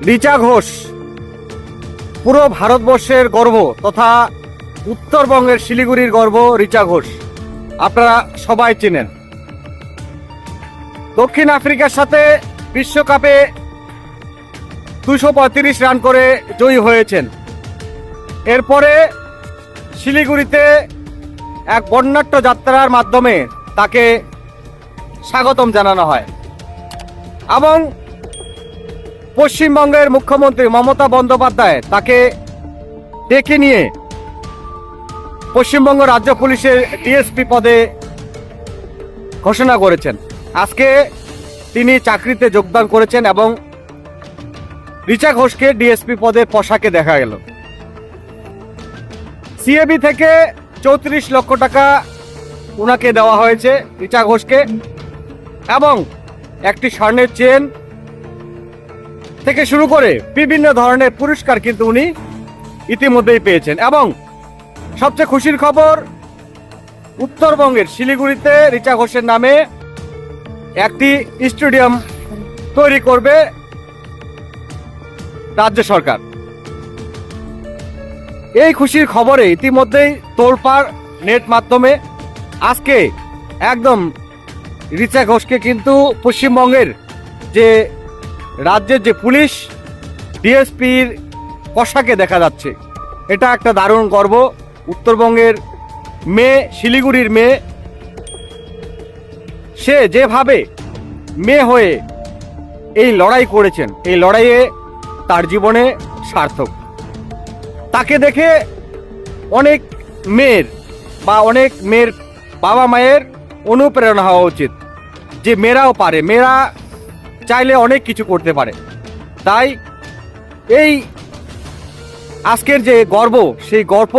রিচা ঘোষ পুরো ভারতবর্ষের গর্ব তথা উত্তরবঙ্গের শিলিগুড়ির গর্ব রিচা ঘোষ আপনারা সবাই চেনেন। দক্ষিণ আফ্রিকার সাথে বিশ্বকাপে 235 রান করে জয়ী হয়েছেন। এরপরে শিলিগুড়িতে এক বর্ণাঢ্য যাত্রার মাধ্যমে তাকে স্বাগতম জানানো হয় এবং পশ্চিমবঙ্গের মুখ্যমন্ত্রী মমতা বন্দ্যোপাধ্যায় তাকে ডেকে নিয়ে পশ্চিমবঙ্গ রাজ্য পুলিশের ডিএসপি পদে ঘোষণা করেছেন। আজকে তিনি চাকরিতে যোগদান করেছেন এবং রিচা ঘোষকে ডিএসপি পদে পোশাকে দেখা গেল। সিএবি থেকে 34 লক্ষ টাকা উনাকে দেওয়া হয়েছে রিচা ঘোষকে এবং একটি স্বর্ণের চেন থেকে শুরু করে বিভিন্ন ধরনের পুরস্কার কিন্তু উনি ইতিমধ্যেই পেয়েছেন। এবং সবচেয়ে খুশির খবর, উত্তরবঙ্গের শিলিগুড়িতে রিচা ঘোষের নামে একটি স্টেডিয়াম তৈরি করবে রাজ্য সরকার। এই খুশির খবরে ইতিমধ্যেই তোলপাড় নেট মাধ্যমে। আজকে একদম রিচা ঘোষকে কিন্তু পশ্চিমবঙ্গের যে রাজ্যের যে পুলিশ ডিএসপির পোশাকে দেখা যাচ্ছে। এটা একটা দারুণ গর্ব। উত্তরবঙ্গের মেয়ে, শিলিগুড়ির মেয়ে, সে যেভাবে মেয়ে হয়ে এই লড়াই করেছেন, এই লড়াইয়ে তার জীবনে সার্থক। তাকে দেখে অনেক মেয়ের বাবা মায়ের অনুপ্রেরণা হওয়া উচিত যে মেয়েরাও পারে, মেয়েরা চাইলে অনেক কিছু করতে পারে। তাই এই আজকের যে গর্ব, সেই গর্ব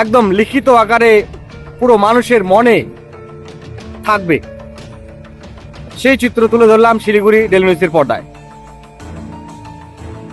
একদম লিখিত আকারে পুরো মানুষের মনে থাকবে। সেই চিত্র তুলে ধরলাম শিলিগুড়ি ডেইলি নিউজের পর্দায়।